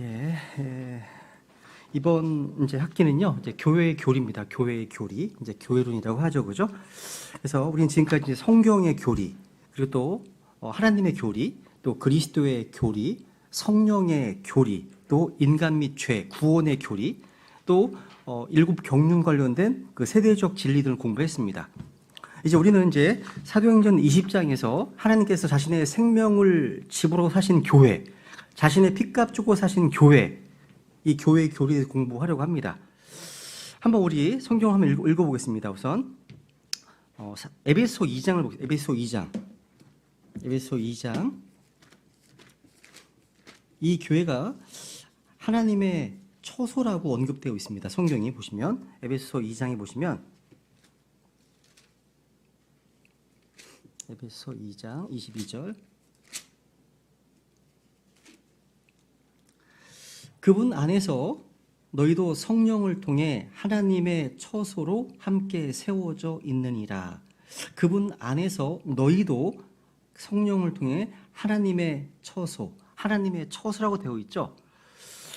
예, 이번 이제 학기는요, 이제 교회의 교리입니다. 교회의 교리, 이제 교회론이라고 하죠, 그죠? 그래서 우리는 지금까지 이제 성경의 교리, 그리고 또 하나님의 교리, 또 그리스도의 교리, 성령의 교리, 또 인간 및 죄, 구원의 교리, 또 일곱 경륜 관련된 그 세대적 진리들을 공부했습니다. 이제 우리는 이제 사도행전 20장에서 하나님께서 자신의 생명을 집으로 사신 교회, 자신의 피값 주고 사신 교회, 이 교회의 교리를 공부하려고 합니다. 한번 우리 성경 한번 읽어보겠습니다. 우선 에베소 2장을 보겠습니다. 에베소 2장. 이 교회가 하나님의 처소라고 언급되어 있습니다. 성경이 보시면 에베소 2장에 보시면 에베소 2장 22절. 그분 안에서 너희도 성령을 통해 하나님의 처소로 함께 세워져 있느니라. 그분 안에서 너희도 성령을 통해 하나님의 처소, 하나님의 처소라고 되어 있죠.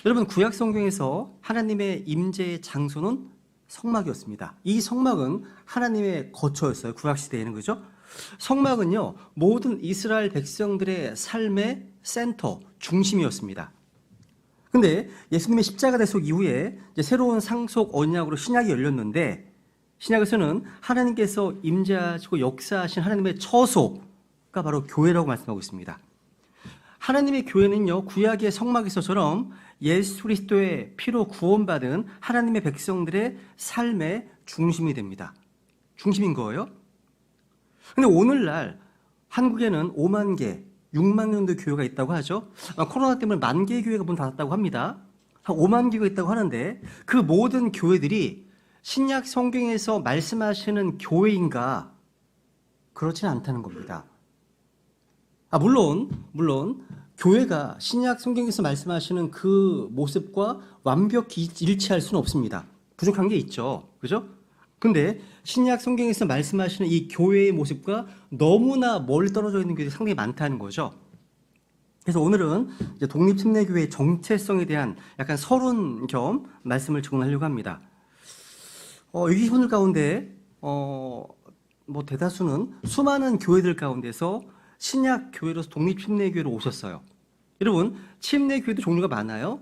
여러분, 구약 성경에서 하나님의 임재의 장소는 성막이었습니다. 이 성막은 하나님의 거처였어요. 구약 시대에는, 그죠? 성막은요, 모든 이스라엘 백성들의 삶의 센터, 중심이었습니다. 근데 예수님의 십자가 대속 이후에 이제 새로운 상속 언약으로 신약이 열렸는데, 신약에서는 하나님께서 임재하시고 역사하신 하나님의 처소가 바로 교회라고 말씀하고 있습니다. 하나님의 교회는요, 구약의 성막에서처럼 예수 그리스도의 피로 구원받은 하나님의 백성들의 삶의 중심이 됩니다. 중심인 거예요. 근데 오늘날 한국에는 5만 개, 6만 년도 교회가 있다고 하죠. 코로나 때문에 1만 개의 교회가 문 닫았다고 합니다. 한 5만 개가 있다고 하는데 그 모든 교회들이 신약 성경에서 말씀하시는 교회인가? 그렇지는 않다는 겁니다. 물론 교회가 신약 성경에서 말씀하시는 그 모습과 완벽히 일치할 수는 없습니다. 부족한 게 있죠. 그죠? 근데 신약 성경에서 말씀하시는 이 교회의 모습과 너무나 멀리 떨어져 있는 교회들이 상당히 많다는 거죠. 그래서 오늘은 이제 독립침례교회의 정체성에 대한 약간 서론 겸 말씀을 전하려고 합니다. 여기 오늘 가운데 대다수는 수많은 교회들 가운데서 신약 교회로서 독립침례교회로 오셨어요. 여러분, 침례교회도 종류가 많아요.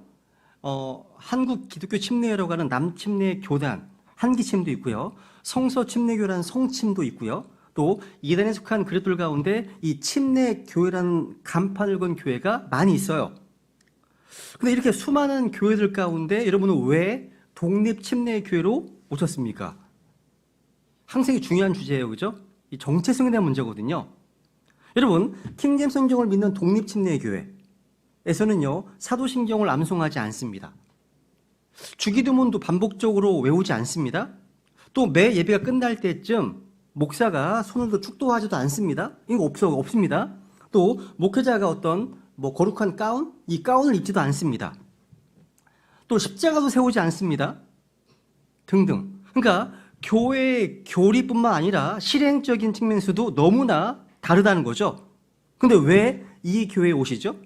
한국 기독교 침례회라고 하는 남침례교단 한기침도 있고요. 성서침례교라는 성침도 있고요. 또 이단에 속한 그룹들 가운데 이 침례교회라는 간판을 건 교회가 많이 있어요. 근데 이렇게 수많은 교회들 가운데 여러분은 왜 독립침례교회로 오셨습니까? 항상 중요한 주제예요. 그죠? 이 정체성에 대한 문제거든요. 여러분, 킹제임스 성경을 믿는 독립침례교회에서는요, 사도신경을 암송하지 않습니다. 주기도문도 반복적으로 외우지 않습니다. 또 매 예배가 끝날 때쯤 목사가 손을 들어 축도하지도 않습니다. 이거 없습니다. 또 목회자가 어떤 거룩한 가운, 이 가운을 입지도 않습니다. 또 십자가도 세우지 않습니다. 등등. 그러니까 교회의 교리뿐만 아니라 실행적인 측면에서도 너무나 다르다는 거죠. 근데 왜 이 교회에 오시죠?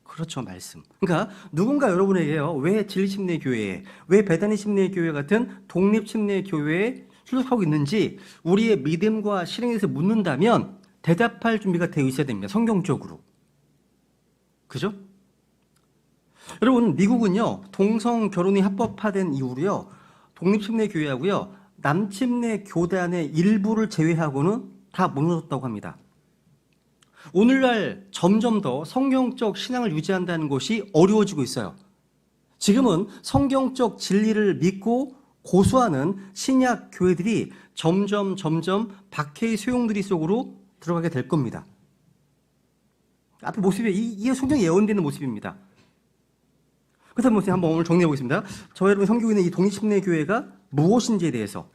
그렇죠, 말씀. 그러니까 누군가 여러분에게요, 왜 진리침례교회에, 왜 베다니침례교회 같은 독립침례교회에 출석하고 있는지 우리의 믿음과 실행에서 묻는다면 대답할 준비가 되어 있어야 됩니다. 성경적으로. 그죠? 여러분, 미국은요, 동성 결혼이 합법화된 이후로요, 독립침례교회하고요, 남침례교단의 일부를 제외하고는 다 무너졌다고 합니다. 오늘날 점점 더 성경적 신앙을 유지한다는 것이 어려워지고 있어요. 지금은 성경적 진리를 믿고 고수하는 신약 교회들이 점점 박해의 소용돌이 속으로 들어가게 될 겁니다. 앞에 모습이 이게 성경에 예언되는 모습입니다. 그래서 한번 오늘 정리해 보겠습니다. 저 여러분 섬기고 있는 이 독립침례교회가 무엇인지에 대해서.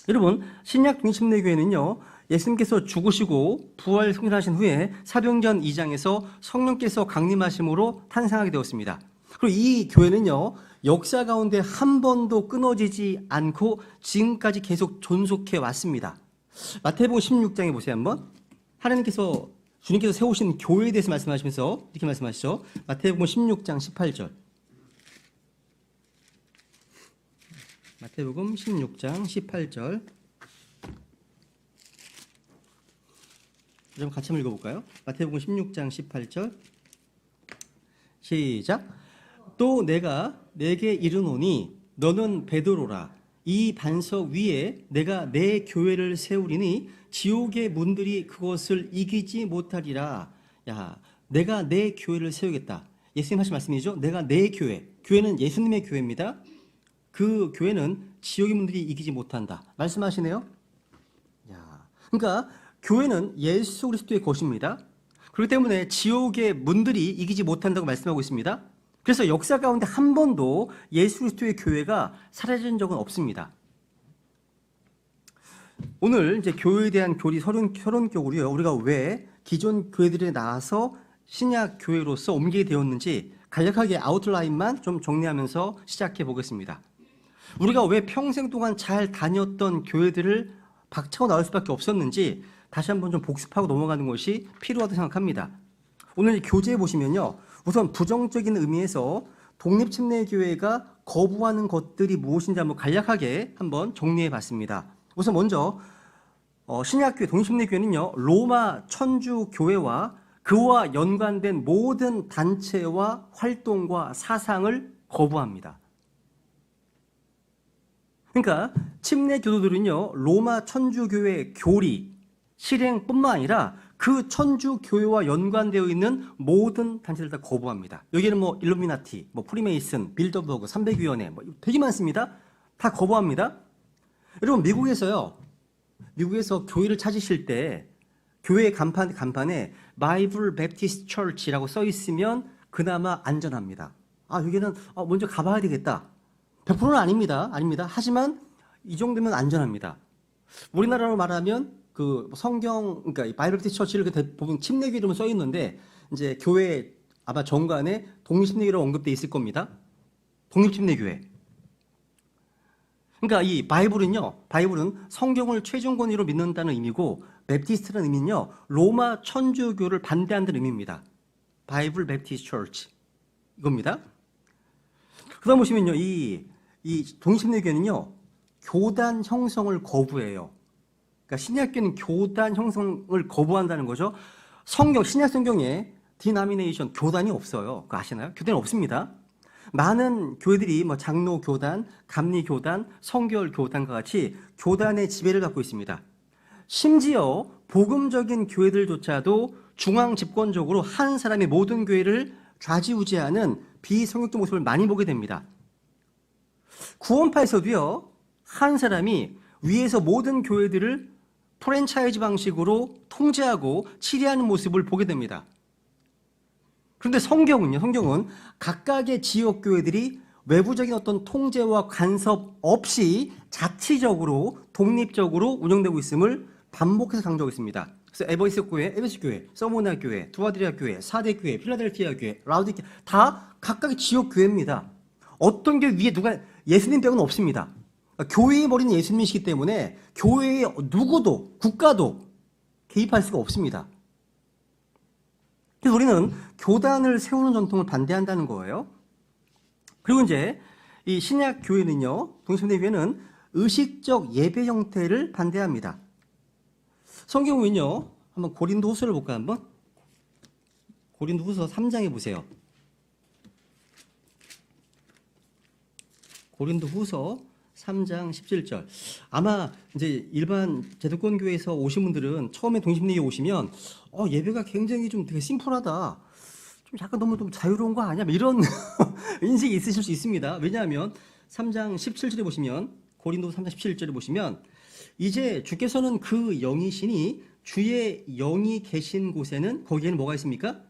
여러분, 신약 독립침례교회는요, 예수님께서 죽으시고 부활 승천하신 후에 사도행전 2장에서 성령께서 강림하심으로 탄생하게 되었습니다. 그리고 이 교회는요, 역사 가운데 한 번도 끊어지지 않고 지금까지 계속 존속해 왔습니다. 마태복음 16장에 보세요. 한번 하나님께서 주님께서 세우신 교회에 대해서 말씀하시면서 이렇게 말씀하시죠. 마태복음 16장 18절. 마태복음 16장 18절. 좀 같이 한번 읽어볼까요? 마태복음 16장 18절. 시작. 또 내가 내게 이르노니 너는 베드로라. 이 반석 위에 내가 내 교회를 세우리니 지옥의 문들이 그것을 이기지 못하리라. 야, 내가 내 교회를 세우겠다. 예수님 하신 말씀이죠. 내가 내 교회. 교회는 예수님의 교회입니다. 그 교회는 지옥의 문들이 이기지 못한다. 말씀하시네요. 야, 그러니까 교회는 예수 그리스도의 것입니다. 그렇기 때문에 지옥의 문들이 이기지 못한다고 말씀하고 있습니다. 그래서 역사 가운데 한 번도 예수 그리스도의 교회가 사라진 적은 없습니다. 오늘 이제 교회에 대한 서론격으로요. 우리가 왜 기존 교회들에 나와서 신약 교회로서 옮기게 되었는지 간략하게 아웃라인만 좀 정리하면서 시작해 보겠습니다. 우리가 왜 평생 동안 잘 다녔던 교회들을 박차고 나올 수밖에 없었는지 다시 한번 좀 복습하고 넘어가는 것이 필요하다고 생각합니다. 오늘 교재에 보시면요. 우선 부정적인 의미에서 독립침례교회가 거부하는 것들이 무엇인지 한번 간략하게 한번 정리해 봤습니다. 우선 먼저 신약교회, 독립침례교회는요. 로마 천주교회와 그와 연관된 모든 단체와 활동과 사상을 거부합니다. 그러니까 침례교도들은요. 로마 천주교회 교리, 실행뿐만 아니라 그 천주교회와 연관되어 있는 모든 단체들 다 거부합니다. 여기는 뭐 일루미나티, 뭐 프리메이슨, 빌더버그, 300위원회 뭐 되게 많습니다. 다 거부합니다. 여러분 미국에서 교회를 찾으실 때 교회 간판에 바이블 베프티스트 처치라고 써 있으면 그나마 안전합니다. 아, 여기는 먼저 가봐야 되겠다. 100%는 아닙니다. 하지만 이 정도면 안전합니다. 우리나라로 말하면 그 성경, 그러니까 바이블 베프티스트 처치를 보면 침례교 이름은 써 있는데 이제 교회 아마 정관에 독립침례교로 언급돼 있을 겁니다. 독립침례교회. 그러니까 이 바이블은 성경을 최종 권위로 믿는다는 의미고 베프티스트라는 의미는요. 로마 천주교를 반대한다는 의미입니다. 바이블 베프티스트 처치 이겁니다. 그다음 보시면요. 이 독립침례교회는요. 교단 형성을 거부해요. 그러니까 신약교회는 교단 형성을 거부한다는 거죠. 신약 성경에 디노미네이션 교단이 없어요. 그거 아시나요? 교단이 없습니다. 많은 교회들이 뭐 장로 교단, 감리 교단, 성결 교단과 같이 교단의 지배를 갖고 있습니다. 심지어 복음적인 교회들조차도 중앙 집권적으로 한 사람이 모든 교회를 좌지우지하는 비성격적 모습을 많이 보게 됩니다. 구원파에서도요, 한 사람이 위에서 모든 교회들을 프랜차이즈 방식으로 통제하고 치리하는 모습을 보게 됩니다. 그런데 성경은 각각의 지역 교회들이 외부적인 어떤 통제와 간섭 없이 자치적으로 독립적으로 운영되고 있음을 반복해서 강조하고 있습니다. 그래서 에베소 교회, 서모나 교회, 두아드리아 교회, 사대 교회, 필라델피아 교회, 라우디케 다 각각의 지역 교회입니다. 어떤 게 위에 누가 예수님 빼고는 없습니다. 교회의 머리는 예수님이시기 때문에 교회의 누구도 국가도 개입할 수가 없습니다. 그래서 우리는 교단을 세우는 전통을 반대한다는 거예요. 그리고 이제 이 신약 교회는요, 독립침례교회는 의식적 예배 형태를 반대합니다. 성경은요, 한번 고린도후서를 볼까요? 한번 고린도후서 3장에 보세요. 고린도후서 3장 17절. 아마 이제 일반 제도권 교회에서 오신 분들은 처음에 독립침례교회 오시면 예배가 굉장히 좀 되게 심플하다. 좀 약간 너무 좀 자유로운 거 아니야? 이런 인식이 있으실 수 있습니다. 왜냐하면 3장 17절에 보시면 고린도서 3장 17절에 보시면 이제 주께서는 그 영이시니 주의 영이 계신 곳에는 거기에는 뭐가 있습니까?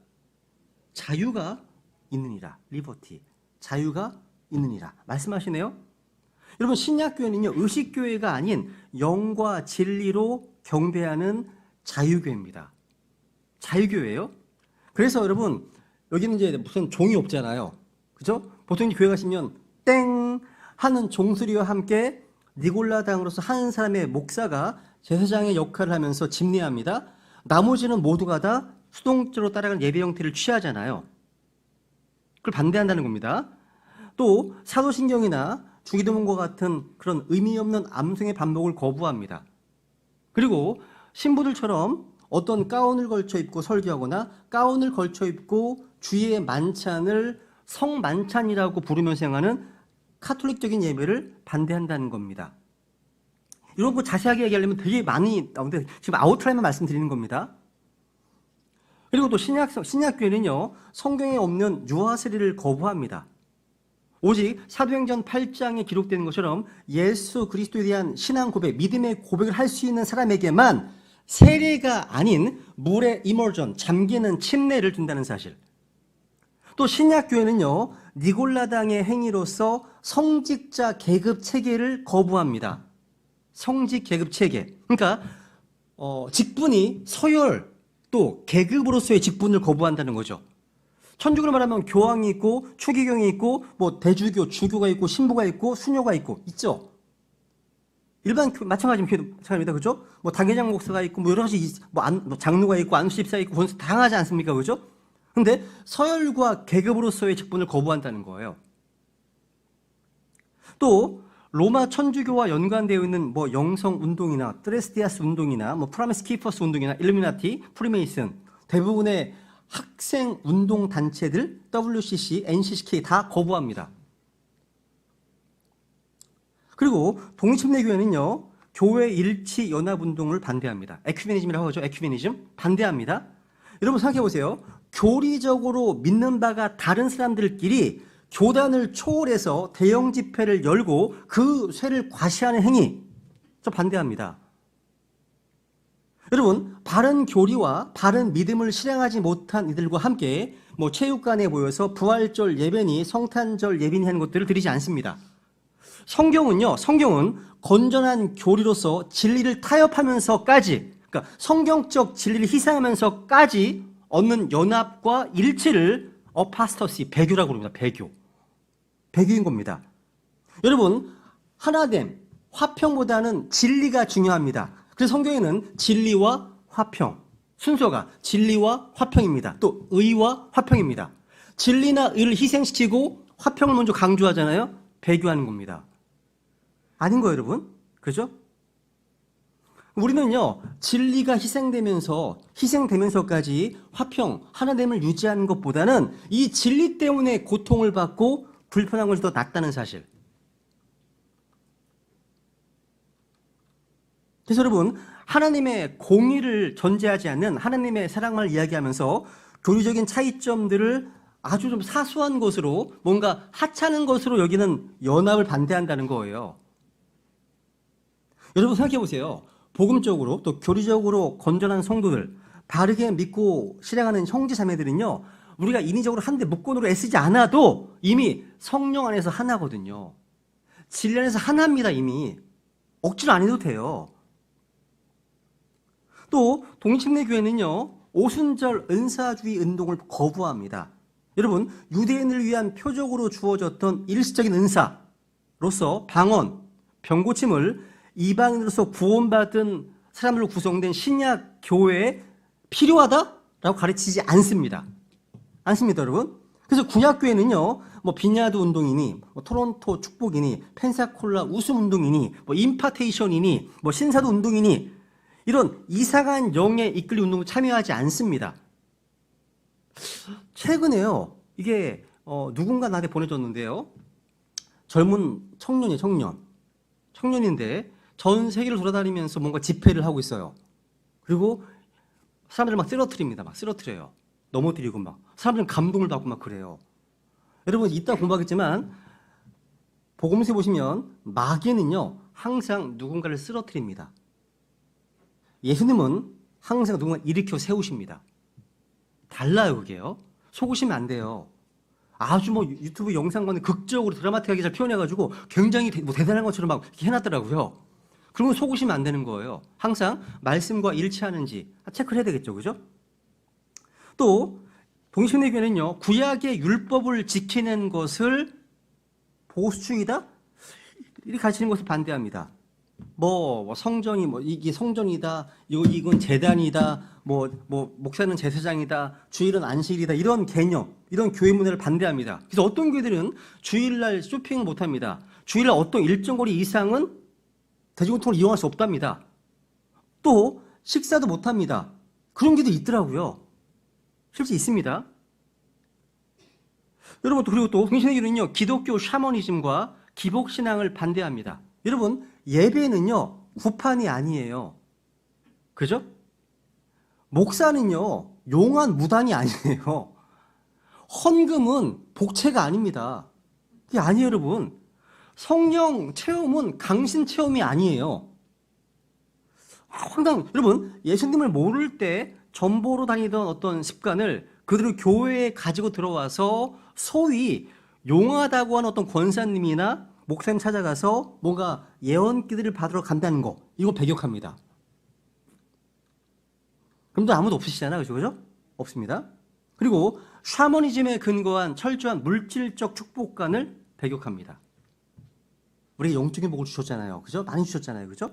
자유가 있느니라. 리버티. 자유가 있느니라. 말씀하시네요. 여러분 신약교회는요. 의식교회가 아닌 영과 진리로 경배하는 자유교회입니다. 자유교회예요. 그래서 여러분 여기는 이제 무슨 종이 없잖아요. 그죠? 보통 교회 가시면 땡 하는 종소리와 함께 니골라당으로서 한 사람의 목사가 제사장의 역할을 하면서 집례합니다. 나머지는 모두가 다 수동적으로 따라가는 예배 형태를 취하잖아요. 그걸 반대한다는 겁니다. 또 사도신경이나 주기도문과 같은 그런 의미 없는 암송의 반복을 거부합니다. 그리고 신부들처럼 어떤 가운을 걸쳐 입고 설교하거나 가운을 걸쳐 입고 주의 만찬을 성만찬이라고 부르면서 행하는 카톨릭적인 예배를 반대한다는 겁니다. 이런 거 자세하게 얘기하려면 되게 많이 나오는데 지금 아웃라인만 말씀드리는 겁니다. 그리고 또 신약교회는요, 성경에 없는 유아세례를 거부합니다. 오직 사도행전 8장에 기록되는 것처럼 예수 그리스도에 대한 신앙 고백, 믿음의 고백을 할 수 있는 사람에게만 세례가 아닌 물의 이머전, 잠기는 침례를 준다는 사실. 또 신약교회는요, 니골라당의 행위로서 성직자 계급 체계를 거부합니다. 성직 계급 체계. 그러니까 직분이 서열 또 계급으로서의 직분을 거부한다는 거죠. 천주교로 말하면 교황이 있고 추기경이 있고 뭐 대주교, 주교가 있고 신부가 있고 수녀가 있고 있죠. 일반 마찬가지입니다. 그죠? 뭐 당회장 목사가 있고 뭐 여러 가지 뭐 장로가 있고 안수집사 있고 권수 다양하지 않습니까? 그죠? 근데 서열과 계급으로서의 직분을 거부한다는 거예요. 또 로마 천주교와 연관되어 있는 뭐 영성 운동이나 트레스티아스 운동이나 뭐 프라미스 키퍼스 운동이나 일루미나티, 프리메이슨 대부분의 학생 운동 단체들 WCC, NCCK 다 거부합니다. 그리고 독립침례교회는요, 교회 일치 연합 운동을 반대합니다. 에큐메니즘이라고 하죠. 에큐메니즘 반대합니다. 여러분 생각해 보세요. 교리적으로 믿는 바가 다른 사람들끼리 교단을 초월해서 대형 집회를 열고 그 쇠를 과시하는 행위, 저 반대합니다. 여러분, 바른 교리와 바른 믿음을 실행하지 못한 이들과 함께 뭐 체육관에 모여서 부활절 예배니 성탄절 예배니 하는 것들을 드리지 않습니다. 성경은 건전한 교리로서 진리를 타협하면서까지, 그러니까 성경적 진리를 희생하면서까지 얻는 연합과 일치를 어파스터시, 배교라고 부릅니다. 배교인 겁니다. 여러분, 하나됨, 화평보다는 진리가 중요합니다. 그래서 성경에는 진리와 화평, 순서가 진리와 화평입니다. 또 의와 화평입니다. 진리나 의를 희생시키고 화평을 먼저 강조하잖아요. 배교하는 겁니다. 아닌 거예요, 여러분? 그죠? 우리는요, 진리가 희생되면서까지 화평, 하나됨을 유지하는 것보다는 이 진리 때문에 고통을 받고 불편한 것이 더 낫다는 사실. 그래서 여러분, 하나님의 공의를 전제하지 않는 하나님의 사랑만을 이야기하면서 교리적인 차이점들을 아주 좀 사소한 것으로 뭔가 하찮은 것으로 여기는 연합을 반대한다는 거예요. 여러분 생각해 보세요. 복음적으로 또 교리적으로 건전한 성도들, 바르게 믿고 실행하는 형제 자매들은요, 우리가 인위적으로 한데 목권으로 애쓰지 않아도 이미 성령 안에서 하나거든요. 진리 안에서 하나입니다. 이미 억지로 안 해도 돼요. 또 독립침례교회는요, 오순절 은사주의 운동을 거부합니다. 여러분, 유대인을 위한 표적으로 주어졌던 일시적인 은사로서 방언, 병고침을 이방인으로서 구원받은 사람들로 구성된 신약 교회에 필요하다라고 가르치지 않습니다. 여러분. 그래서 구약교회는요, 뭐 빈야드 운동이니, 뭐 토론토 축복이니, 펜사콜라 웃음 운동이니, 뭐 임파테이션이니, 뭐 신사도 운동이니, 이런 이상한 영에 이끌린 운동을 참여하지 않습니다. 최근에요, 이게 누군가 나한테 보내줬는데요. 젊은 청년인데 전 세계를 돌아다니면서 뭔가 집회를 하고 있어요. 그리고 사람들을 막 쓰러뜨려요. 넘어뜨리고 막 사람들은 감동을 받고 막 그래요. 여러분 이따 공부하겠지만 복음서에 보시면 마귀는요 항상 누군가를 쓰러뜨립니다. 예수님은 항상 누군가를 일으켜 세우십니다. 달라요, 그게요. 속으시면 안 돼요. 아주 뭐 유튜브 영상 보는 극적으로 드라마틱하게 잘 표현해가지고 굉장히 뭐 대단한 것처럼 막 이렇게 해놨더라고요. 그러면 속으시면 안 되는 거예요. 항상 말씀과 일치하는지 체크를 해야 되겠죠, 그죠? 또 독립침례교회는요 구약의 율법을 지키는 것을 보수주의다 이렇게 가르치는 것을 반대합니다. 뭐 성전이 뭐 이게 성전이다, 이건 제단이다, 뭐 목사는 제사장이다, 주일은 안식이다, 이런 개념, 이런 교회 문화를 반대합니다. 그래서 어떤 교회들은 주일날 쇼핑을 못합니다. 주일날 어떤 일정 거리 이상은 대중교통을 이용할 수 없답니다. 또 식사도 못합니다. 그런 게도 있더라고요. 실제 있습니다. 여러분, 그리고 또 동신회교는요, 기독교 샤머니즘과 기복신앙을 반대합니다. 여러분, 예배는요, 구판이 아니에요. 그죠? 목사는요, 용한 무당이 아니에요. 헌금은 복채가 아닙니다. 그게 아니에요, 여러분. 성령 체험은 강신 체험이 아니에요. 여러분, 예수님을 모를 때 전보로 다니던 어떤 습관을 그들을 교회에 가지고 들어와서 소위 용하다고 하는 어떤 권사님이나 목사님 찾아가서 뭔가 예언기들을 받으러 간다는 거, 이거 배격합니다. 그럼도 아무도 없으시잖아요. 그죠? 없습니다. 그리고 샤머니즘에 근거한 철저한 물질적 축복관을 배격합니다. 우리가 영적인 복을 주셨잖아요. 그죠? 많이 주셨잖아요. 그죠?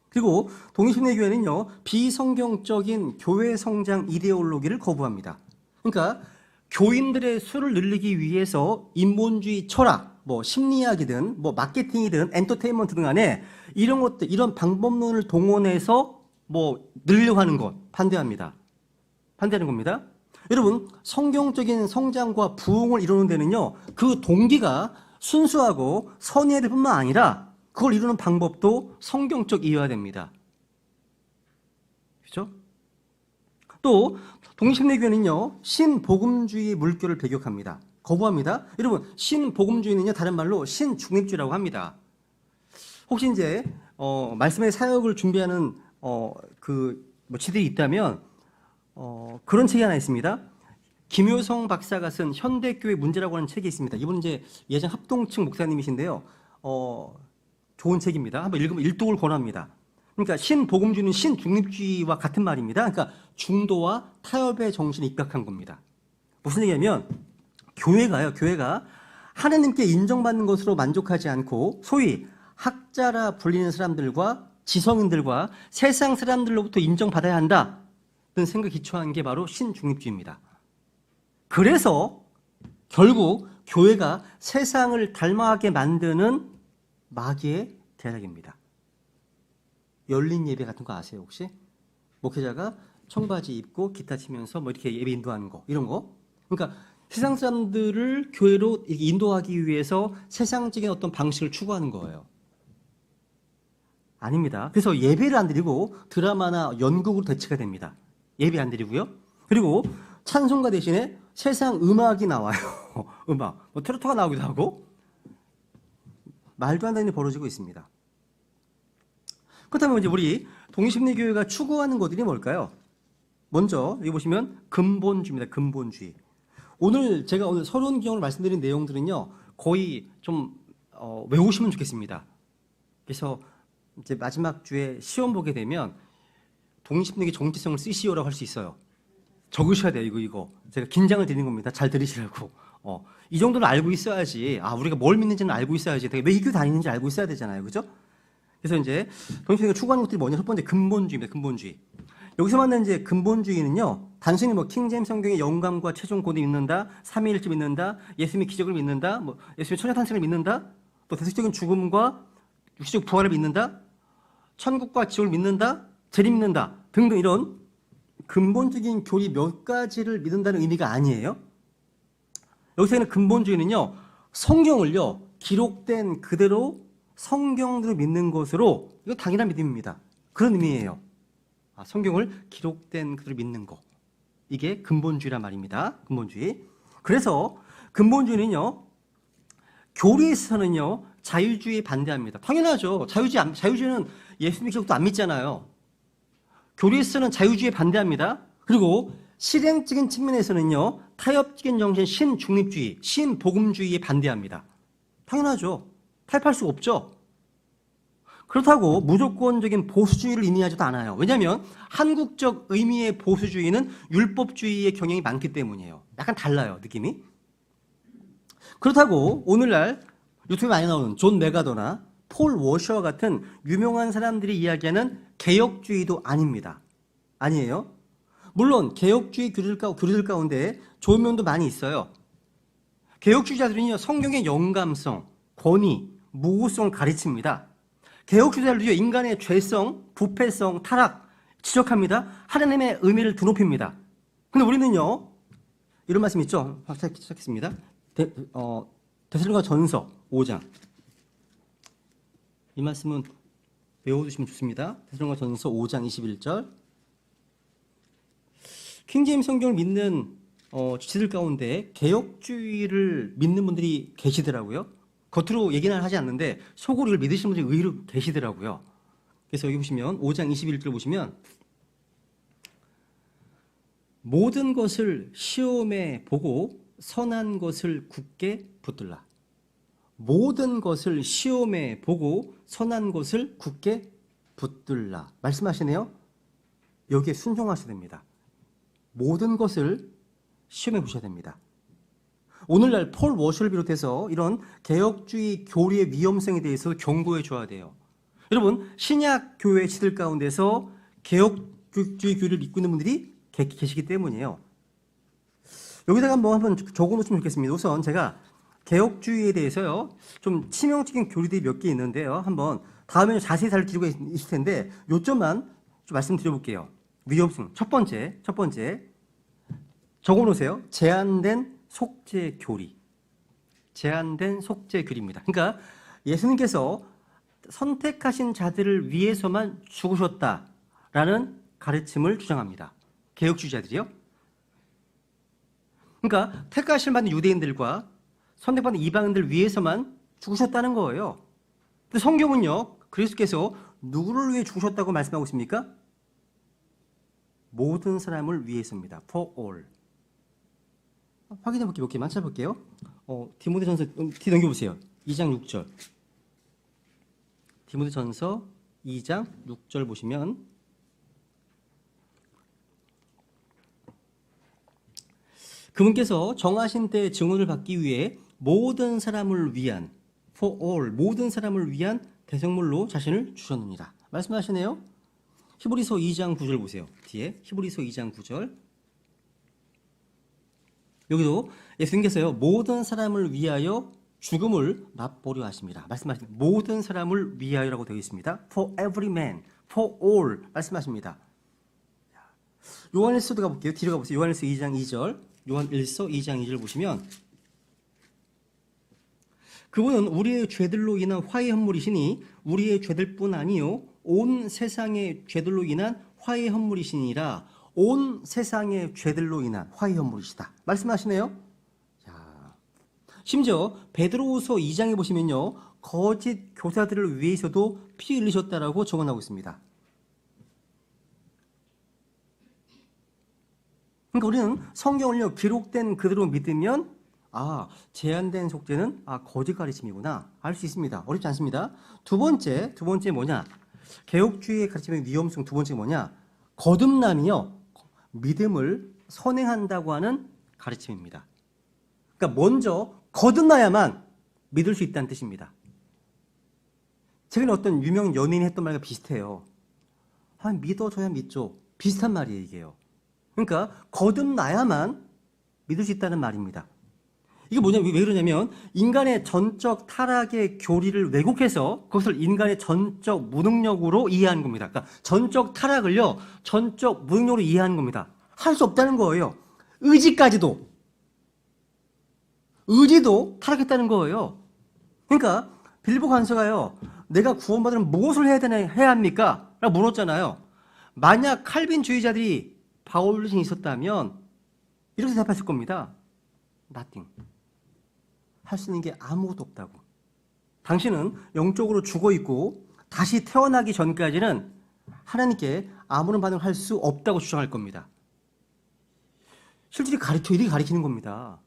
그리고 동일신대교회는요, 비성경적인 교회 성장 이데올로기를 거부합니다. 그러니까 교인들의 수를 늘리기 위해서 인본주의 철학, 뭐 심리학이든 뭐 마케팅이든 엔터테인먼트 등 안에 이런 것들, 이런 방법론을 동원해서 뭐 늘려고 하는 것 반대합니다. 반대하는 겁니다. 여러분, 성경적인 성장과 부흥을 이루는 데는요, 그 동기가 순수하고 선의의 뿐만 아니라 그걸 이루는 방법도 성경적 이해화됩니다. 그렇죠? 또 동심내교회는요, 신복음주의 물교를 배격합니다. 거부합니다. 여러분, 신복음주의는요, 다른 말로 신중립주의라고 합니다. 혹시 이제 말씀의 사역을 준비하는 지들이 있다면 그런 책이 하나 있습니다. 김효성 박사가 쓴 현대교회 문제라고 하는 책이 있습니다. 이분 이제 예전 합동층 목사님이신데요. 좋은 책입니다. 한번 읽으면 일독을 권합니다. 그러니까 신복음주의는 신중립주의와 같은 말입니다. 그러니까 중도와 타협의 정신에 입각한 겁니다. 무슨 얘기냐면 교회가 하나님께 인정받는 것으로 만족하지 않고 소위 학자라 불리는 사람들과 지성인들과 세상 사람들로부터 인정받아야 한다는 생각에 기초한 게 바로 신중립주의입니다. 그래서 결국 교회가 세상을 닮아가게 만드는 마귀의 대작입니다. 열린 예배 같은 거 아세요, 혹시? 목회자가 청바지 입고 기타 치면서 뭐 이렇게 예배 인도하는 거, 이런 거. 그러니까 세상 사람들을 교회로 인도하기 위해서 세상적인 어떤 방식을 추구하는 거예요. 아닙니다. 그래서 예배를 안 드리고 드라마나 연극으로 대체가 됩니다. 예배 안 드리고요. 그리고 찬송가 대신에 세상 음악이 나와요. 음악. 뭐 트로트가 나오기도 하고. 말도 안 되는 일이 벌어지고 있습니다. 그렇다면 이제 우리 동심리교회가 추구하는 것들이 뭘까요? 먼저 여기 보시면 근본주의입니다. 근본주의. 제가 오늘 서론경을 말씀드린 내용들은요, 거의 좀 외우시면 좋겠습니다. 그래서 이제 마지막 주에 시험 보게 되면 동심리교 정체성을 쓰시오라고 할 수 있어요. 적으셔야 돼요. 이거. 제가 긴장을 드리는 겁니다. 잘 들으시라고. 이 정도는 알고 있어야지. 우리가 뭘 믿는지는 알고 있어야지. 왜 이 교회 다니는지 알고 있어야 되잖아요. 그죠? 그래서 이제 동심리교가 추구하는 것들이 뭐냐? 첫 번째 근본주의입니다. 근본주의. 여기서 말하는 이제 근본주의는요, 단순히 뭐 킹제임스 성경의 영감과 최종 고대 믿는다, 삼위일체 믿는다, 예수님의 기적을 믿는다, 뭐 예수님의 천하탄생을 믿는다, 또 대속적인 죽음과 육시적 부활을 믿는다, 천국과 지옥을 믿는다, 재림 믿는다 등등 이런 근본적인 교리 몇 가지를 믿는다는 의미가 아니에요. 여기서 근본주의는요, 성경을요, 기록된 그대로 성경대로 믿는 것으로, 이거 당연한 믿음입니다. 그런 의미예요. 성경을 기록된 그대로 믿는 거. 이게 근본주의란 말입니다. 근본주의. 그래서 근본주의는요, 교리에 있어서는요, 자유주의에 반대합니다. 당연하죠. 자유주의는 예수님 기록도 안 믿잖아요. 교리에 있어서는 자유주의에 반대합니다. 그리고 실행적인 측면에서는요, 타협적인 정신 신중립주의, 신복음주의에 반대합니다. 당연하죠. 타협할 수가 없죠. 그렇다고 무조건적인 보수주의를 의미하지도 않아요. 왜냐하면 한국적 의미의 보수주의는 율법주의의 경향이 많기 때문이에요. 약간 달라요, 느낌이. 그렇다고 오늘날 유튜브에 많이 나오는 존 메가더나 폴 워셔 같은 유명한 사람들이 이야기하는 개혁주의도 아닙니다. 아니에요. 물론 개혁주의 교리들 가운데 좋은 면도 많이 있어요. 개혁주의자들은요, 성경의 영감성, 권위, 무고성을 가르칩니다. 개혁주의자들은요, 인간의 죄성, 부패성, 타락 지적합니다. 하나님의 의미를 드높입니다. 근데 우리는요, 이런 말씀 있죠? 시작했습니다. 데살로니가 전서 5장. 이 말씀은 외워두시면 좋습니다. 데살로니가 전서 5장 21절. 킹제임스 성경을 믿는 지들 가운데 개혁주의를 믿는 분들이 계시더라고요. 겉으로 얘기는 하지 않는데 속으로 이걸 믿으시는 분들이 의외로 계시더라고요. 그래서 여기 보시면 5장 21절 보시면 모든 것을 시험해 보고 선한 것을 굳게 붙들라. 모든 것을 시험해 보고 선한 것을 굳게 붙들라. 말씀하시네요. 여기에 순종하셔야 됩니다. 모든 것을 시험해 보셔야 됩니다. 오늘날 폴 워셔를 비롯해서 이런 개혁주의 교리의 위험성에 대해서 경고해 줘야 돼요. 여러분, 신약 교회 지들 가운데서 개혁주의 교리를 믿고 있는 분들이 계시기 때문이에요. 여기다가 한번 적어 놓으시면 좋겠습니다. 우선 제가 개혁주의에 대해서요, 좀 치명적인 교리들이 몇 개 있는데요. 한번 다음에 자세히 살펴드리고 있을 텐데 요점만 좀 말씀드려볼게요. 위험성. 첫 번째 적어 놓으세요. 제한된 속죄 교리. 제한된 속죄 교리입니다. 그러니까 예수님께서 선택하신 자들을 위해서만 죽으셨다라는 가르침을 주장합니다. 개혁주의자들이요. 그러니까 택하실 받은 유대인들과 선택받은 이방인들 위해서만 죽으셨다는 거예요. 근데 성경은요, 그리스도께서 누구를 위해 죽으셨다고 말씀하고 있습니까? 모든 사람을 위해서입니다. For all. 확인해 볼게요. 몇 개만 찾아볼게요. 디모데전서 뒤 넘겨보세요. 2장 6절. 디모데전서 2장 6절 보시면 그분께서 정하신 때에 증언을 받기 위해 모든 사람을 위한 for all 모든 사람을 위한 대성물로 자신을 주셨느니라. 말씀하시네요. 히브리서 2장 9절 보세요. 뒤에 히브리서 2장 9절. 여기도 예수님께서요, 모든 사람을 위하여 죽음을 맛보려 하십니다. 말씀하십니다. 모든 사람을 위하여라고 되어 있습니다. For every man, for all 말씀하십니다. 요한일서도 가볼게요. 뒤로 가보세요. 요한일서 2장 2절. 요한일서 2장 2절 보시면 그분은 우리의 죄들로 인한 화해 헌물이시니 우리의 죄들뿐 아니요 온 세상의 죄들로 인한 화해 헌물이시니라. 온 세상의 죄들로 인한 화해 헌물이시다. 말씀하시네요. 자, 심지어 베드로후서 2장에 보시면요, 거짓 교사들을 위해서도 피 흘리셨다라고 적어나오고 있습니다. 그러니까 우리는 성경을요, 기록된 그대로 믿으면 제한된 속죄는 거짓 가르침이구나 알 수 있습니다. 어렵지 않습니다. 두 번째 뭐냐? 개혁주의의 가르침의 위험성 두 번째 뭐냐? 거듭남이요, 믿음을 선행한다고 하는 가르침입니다. 그러니까 먼저 거듭나야만 믿을 수 있다는 뜻입니다. 최근에 어떤 유명 연예인이 했던 말과 비슷해요. 믿어줘야 믿죠. 비슷한 말이에요, 이게요. 그러니까 거듭나야만 믿을 수 있다는 말입니다. 이게 뭐냐면, 왜 그러냐면 인간의 전적 타락의 교리를 왜곡해서 그것을 인간의 전적 무능력으로 이해하는 겁니다. 그러니까 전적 타락을요, 전적 무능력으로 이해하는 겁니다. 할 수 없다는 거예요. 의지도 타락했다는 거예요. 그러니까 빌보 간서가요, 내가 구원받으면 무엇을 해야 합니까? 라고 물었잖아요. 만약 칼빈주의자들이 바울신이 있었다면 이렇게 대답했을 겁니다. Nothing. 할 수 있는 게 아무것도 없다고. 당신은 영적으로 죽어 있고 다시 태어나기 전까지는 하나님께 아무런 반응을 할 수 없다고 주장할 겁니다. 실질이 이렇게 가르치는 겁니다.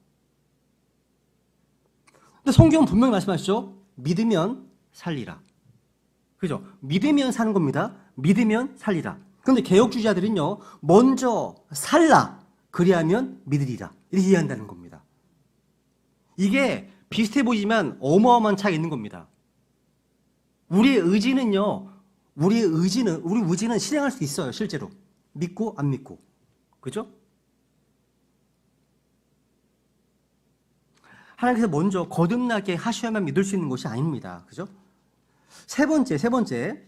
근데 성경은 분명히 말씀하시죠. 믿으면 살리라. 그죠? 믿으면 사는 겁니다. 믿으면 살리라. 그런데 개혁주의자들은요, 먼저 살라, 그리하면 믿으리라, 이렇게 이해한다는 겁니다. 이게 비슷해 보이지만 어마어마한 차이가 있는 겁니다. 우리의 의지는요, 우리 의지는 실행할 수 있어요, 실제로. 믿고, 안 믿고. 그죠? 하나님께서 먼저 거듭나게 하셔야만 믿을 수 있는 것이 아닙니다. 그죠? 세 번째,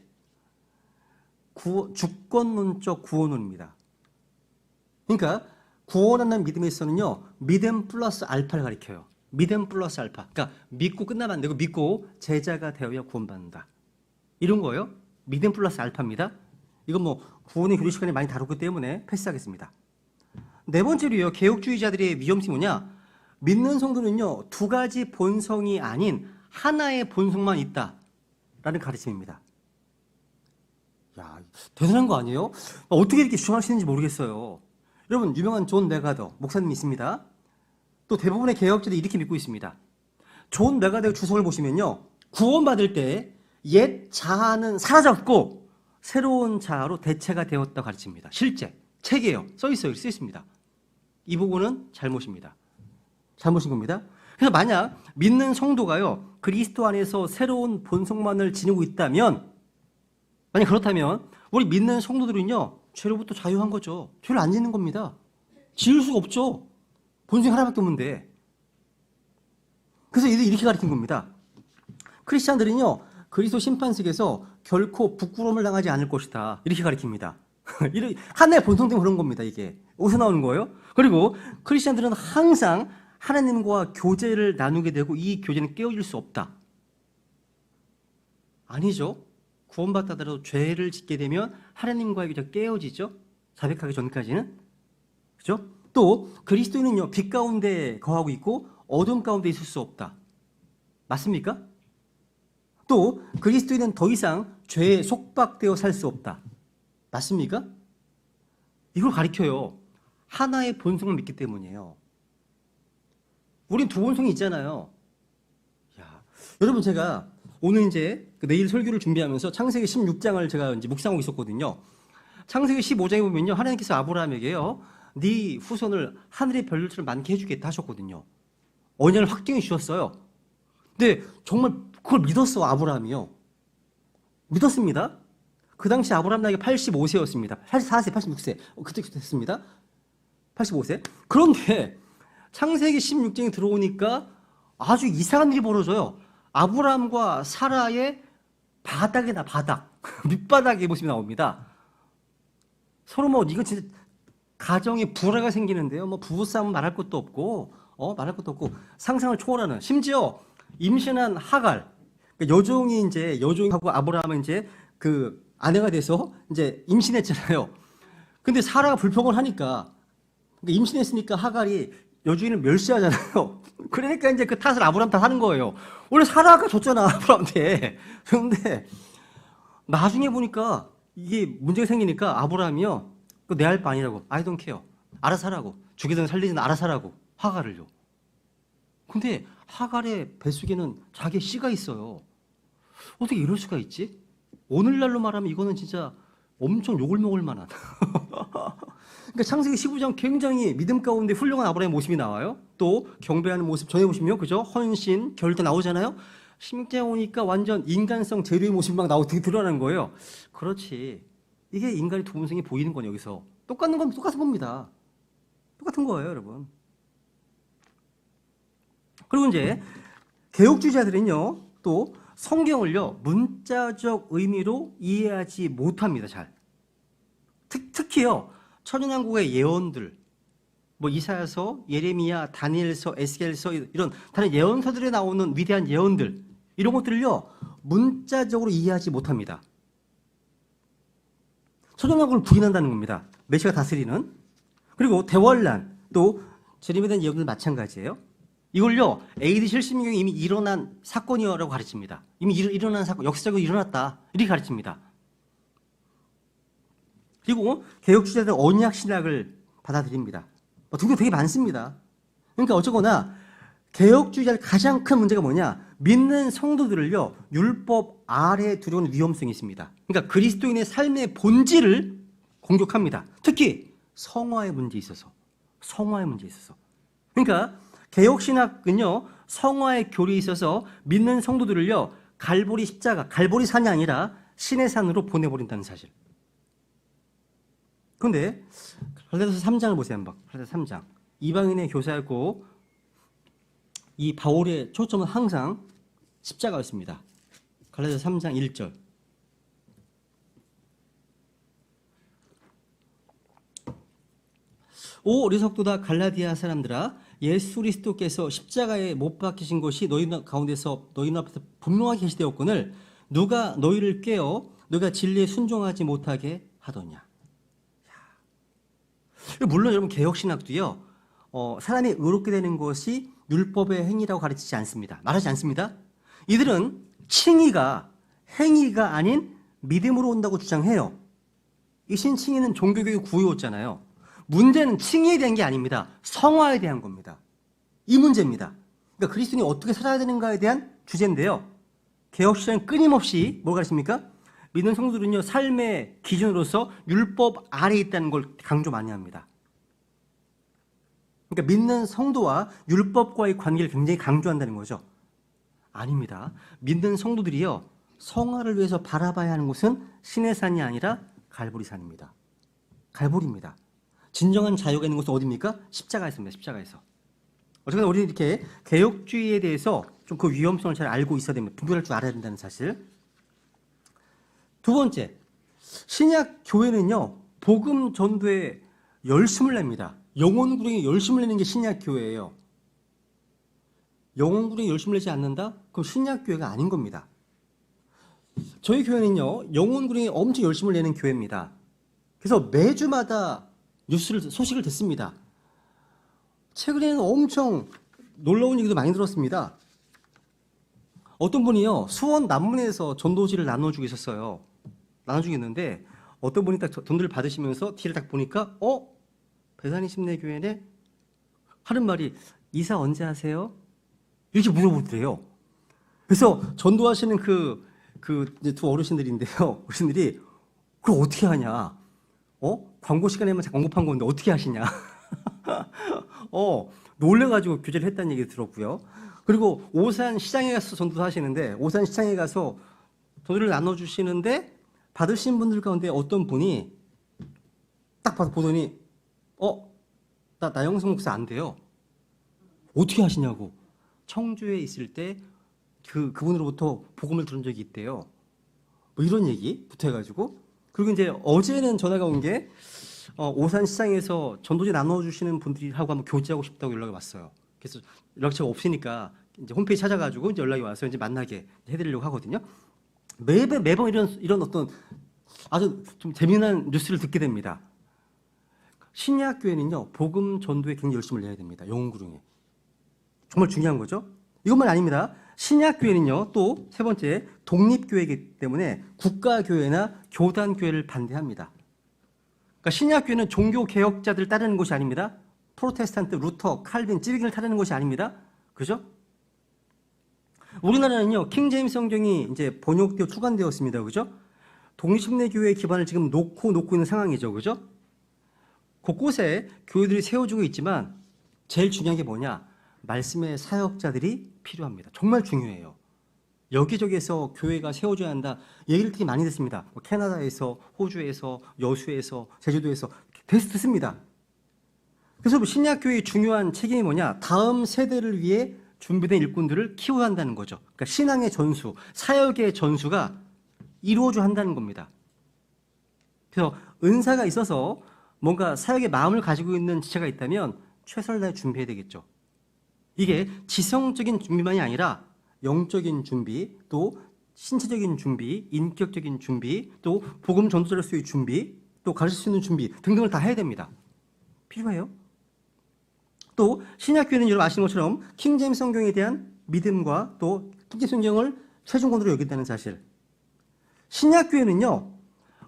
주권론적 구원론입니다. 그러니까, 구원한다는 믿음에 있어서는요, 믿음 플러스 알파를 가리켜요. 믿음 플러스 알파. 그러니까, 믿고 끝나면 안 되고, 믿고 제자가 되어야 구원받는다. 이런 거예요. 믿음 플러스 알파입니다. 이건 뭐, 구원의 교리 시간에 많이 다뤘기 때문에 패스하겠습니다. 네 번째로요, 개혁주의자들의 위험성이 뭐냐? 믿는 성도는요, 두 가지 본성이 아닌 하나의 본성만 있다라는 가르침입니다. 야, 대단한 거 아니에요? 어떻게 이렇게 주장하시는지 모르겠어요. 여러분, 유명한 존 메가더 목사님이 있습니다. 또 대부분의 개혁자들이 이렇게 믿고 있습니다. 존 메가더의 주석을 보시면요, 구원받을 때 옛 자아는 사라졌고 새로운 자아로 대체가 되었다고 가르칩니다. 실제 책이에요. 써 있습니다. 이 부분은 잘못입니다. 잘못인 겁니다. 그래서 만약 믿는 성도가요, 그리스도 안에서 새로운 본성만을 지니고 있다면, 만약 그렇다면 우리 믿는 성도들은요, 죄로부터 자유한 거죠. 죄를 안 짓는 겁니다. 지을 수가 없죠. 본성이 하나밖에 없는데. 그래서 이들이 이렇게 가르친 겁니다. 크리스찬들은요, 그리스도 심판석에서 결코 부끄러움을 당하지 않을 것이다. 이렇게 가르칩니다. 하나의 본성 때문에 그런 겁니다. 이게 어디서 나오는 거예요? 그리고 크리스찬들은 항상 하나님과 교제를 나누게 되고 이 교제는 깨어질 수 없다. 아니죠. 구원받다 하더라도 죄를 짓게 되면 하나님과의 교제가 깨어지죠. 자백하기 전까지는. 그죠? 또 그리스도인은요, 빛 가운데 거하고 있고 어둠 가운데 있을 수 없다. 맞습니까? 또 그리스도인은 더 이상 죄에 속박되어 살 수 없다. 맞습니까? 이걸 가리켜요. 하나의 본성을 믿기 때문이에요. 우린 두 본성이 있잖아요. 야, 여러분, 제가 오늘 이제 내일 설교를 준비하면서 창세기 16장을 제가 이제 묵상하고 있었거든요. 창세기 15장에 보면요, 하나님께서 아브라함에게요, 네 후손을 하늘의 별들처럼 많게 해주겠다 하셨거든요. 언약을 확정해 주셨어요. 근데 정말 그걸 믿었어, 아브라함이요. 믿었습니다. 그 당시 아브라함 나이가 85세였습니다. 84세, 86세. 그때 됐습니다. 85세. 그런데 창세기 16장에 들어오니까 아주 이상한 일이 벌어져요. 아브라함과 사라의 바닥. 밑바닥의 모습이 나옵니다. 서로 뭐, 이건 진짜 가정에 불화가 생기는데요. 뭐, 부부싸움 말할 것도 없고, 상상을 초월하는, 심지어 임신한 하갈, 그러니까 여종하고 아브라함은 이제 그 아내가 돼서 이제 임신했잖아요. 근데 사라가 불평을 하니까, 그러니까 임신했으니까 하갈이 여주인을 멸시하잖아요. 그러니까 이제 그 탓을 아브라함 탓하는 거예요. 원래 사라가 줬잖아, 아브라함한테. 그런데 나중에 보니까 이게 문제가 생기니까 아브라함이요, 내 할 바 아니라고, I don't care, 알아서 하라고, 죽이든 살리든 알아서 하라고 하갈을요. 근데 하갈의 뱃속에는 자기의 씨가 있어요. 어떻게 이럴 수가 있지? 오늘날로 말하면 이거는 진짜 엄청 욕을 먹을 만한. 그러니까 창세기 15장 굉장히 믿음 가운데 훌륭한 아브라함의 모습이 나와요. 또 경배하는 모습 전해보시면, 그죠? 헌신, 결대 나오잖아요. 16장 오니까 완전 인간성 제로의 모습이 막 나오고 드러나는 거예요. 그렇지. 이게 인간의 두 본성이 보이는 거냐, 여기서. 똑같은 건 똑같은 겁니다. 똑같은 거예요, 여러분. 그리고 이제 개혁주의자들은요, 또 성경을요, 문자적 의미로 이해하지 못합니다, 잘. 특히요, 천연왕국의 예언들, 뭐 이사야서, 예레미야, 다니엘서, 에스겔서, 이런 다른 예언서들에 나오는 위대한 예언들, 이런 것들을요, 문자적으로 이해하지 못합니다. 천연왕국을 부인한다는 겁니다. 메시아가 다스리는. 그리고 대환란, 또 재림에 대한 예언들 마찬가지예요. 이걸요, AD 70년경에 이미 일어난 사건이라고 가르칩니다. 이미 일어난 사건, 역사적으로 일어났다, 이렇게 가르칩니다. 그리고 개혁주의자들 언약 신학을 받아들입니다. 등등 되게 많습니다. 그러니까 어쩌거나 개혁주의자들 가장 큰 문제가 뭐냐? 믿는 성도들을요, 율법 아래에 두려운 위험성이 있습니다. 그러니까 그리스도인의 삶의 본질을 공격합니다. 특히 성화의 문제에 있어서. 그러니까 개혁신학은요, 성화의 교리에 있어서 믿는 성도들을요, 갈보리 십자가, 갈보리 산이 아니라 신의 산으로 보내버린다는 사실. 그런데 갈라디아서 3장을 보세요. 한번. 갈라디아서 3장. 이방인의 교사였고 이 바울의 초점은 항상 십자가였습니다. 갈라디아서 3장 1절. 오 어리석도다 갈라디아 사람들아, 예수 그리스도께서 십자가에 못 박히신 것이 너희 가운데서 너희 앞에서 분명하게 계시되었거늘 누가 너희를 꾀어 너희가 진리에 순종하지 못하게 하더냐. 물론 여러분 개혁신학도요 사람이 의롭게 되는 것이 율법의 행위라고 가르치지 않습니다. 말하지 않습니다. 이들은 칭의가 행위가 아닌 믿음으로 온다고 주장해요. 이 신칭의는 종교교육 구호였잖아요. 문제는 칭의에 대한 게 아닙니다. 성화에 대한 겁니다. 이 문제입니다. 그러니까 그리스도인이 어떻게 살아야 되는가에 대한 주제인데요. 개혁신학은 끊임없이 뭘 가르칩니까? 믿는 성도들은요 삶의 기준으로서 율법 아래에 있다는 걸 강조 많이 합니다. 그러니까 믿는 성도와 율법과의 관계를 굉장히 강조한다는 거죠. 아닙니다. 믿는 성도들이요 성화를 위해서 바라봐야 하는 곳은 신의 산이 아니라 갈보리산입니다. 갈보리입니다. 진정한 자유가 있는 곳은 어디입니까? 십자가에서입니다. 십자가에서. 어쨌든 우리는 이렇게 개혁주의에 대해서 좀 그 위험성을 잘 알고 있어야 됩니다. 분별할 줄 알아야 된다는 사실. 두 번째, 신약 교회는요 복음 전도에 열심을 냅니다. 영혼구령에 열심을 내는 게 신약 교회예요. 영혼구령에 열심을 내지 않는다? 그럼 신약 교회가 아닌 겁니다. 저희 교회는요 영혼구령에 엄청 열심을 내는 교회입니다. 그래서 매주마다 소식을 듣습니다. 최근에는 엄청 놀라운 얘기도 많이 들었습니다. 어떤 분이요 수원 남문에서 전도지를 나눠주고 있었어요. 나눠주고 있는데 어떤 분이 딱 돈들을 받으시면서 뒤를 딱 보니까 배산이 심내교회네 하는 말이 이사 언제 하세요? 이렇게 물어보더래요. 그래서 전도하시는 이제 두 어르신들인데요. 어르신들이 그걸 어떻게 하냐? 광고 시간에만 잠깐 언급한 건데 어떻게 하시냐? 놀래가지고 교제를 했다는 얘기 들었고요. 그리고 오산 시장에 가서 전도 하시는데 오산 시장에 가서 돈을 나눠주시는데 받으신 분들 가운데 어떤 분이 딱 봐서 보더니 나 나영성 목사 안 돼요. 어떻게 하시냐고. 청주에 있을 때 그분으로부터 복음을 들은 적이 있대요. 뭐 이런 얘기부터 해가지고 그리고 이제 어제는 전화가 온 게 오산 시장에서 전도지 나눠주시는 분들하고 한번 교제하고 싶다고 연락이 왔어요. 그래서 연락처가 없으니까 이제 홈페이지 찾아가지고 이제 연락이 와서 이제 만나게 해드리려고 하거든요. 매번 이런 어떤 아주 좀 재미난 뉴스를 듣게 됩니다. 신약 교회는요 복음 전도에 굉장히 열심을 내야 됩니다. 영혼구령에 정말 중요한 거죠. 이것만 아닙니다. 신약 교회는요 또 세 번째 독립교회이기 때문에 국가교회나 교단교회를 반대합니다. 그러니까 신약 교회는 종교 개혁자들을 따르는 곳이 아닙니다. 프로테스탄트, 루터, 칼빈, 찌르기를 따르는 것이 아닙니다. 그죠? 우리나라는요 킹제임스 성경이 이제 번역되어 출간되었습니다. 그죠? 독립심내교회의 기반을 지금 놓고 있는 상황이죠. 그죠? 곳곳에 교회들이 세워지고 있지만 제일 중요한 게 뭐냐? 말씀의 사역자들이 필요합니다. 정말 중요해요. 여기저기에서 교회가 세워져야 한다. 얘기를 되게 많이 듣습니다. 캐나다에서, 호주에서, 여수에서, 제주도에서 계속 듣습니다. 그래서 신약교회의 중요한 책임이 뭐냐? 다음 세대를 위해 준비된 일꾼들을 키워야 한다는 거죠. 그러니까 신앙의 전수, 사역의 전수가 이루어져야 한다는 겁니다. 그래서 은사가 있어서 뭔가 사역의 마음을 가지고 있는 지체가 있다면 최선을 다해 준비해야 되겠죠. 이게 지성적인 준비만이 아니라 영적인 준비, 또 신체적인 준비, 인격적인 준비, 또 복음 전도자로서의 준비, 또 가르칠 수 있는 준비 등등을 다 해야 됩니다. 필요해요. 또 신약교회는 여러분 아시는 것처럼 킹제임스 성경에 대한 믿음과 또 킹제임스 성경을 최종권으로 여긴다는 사실. 신약교회는요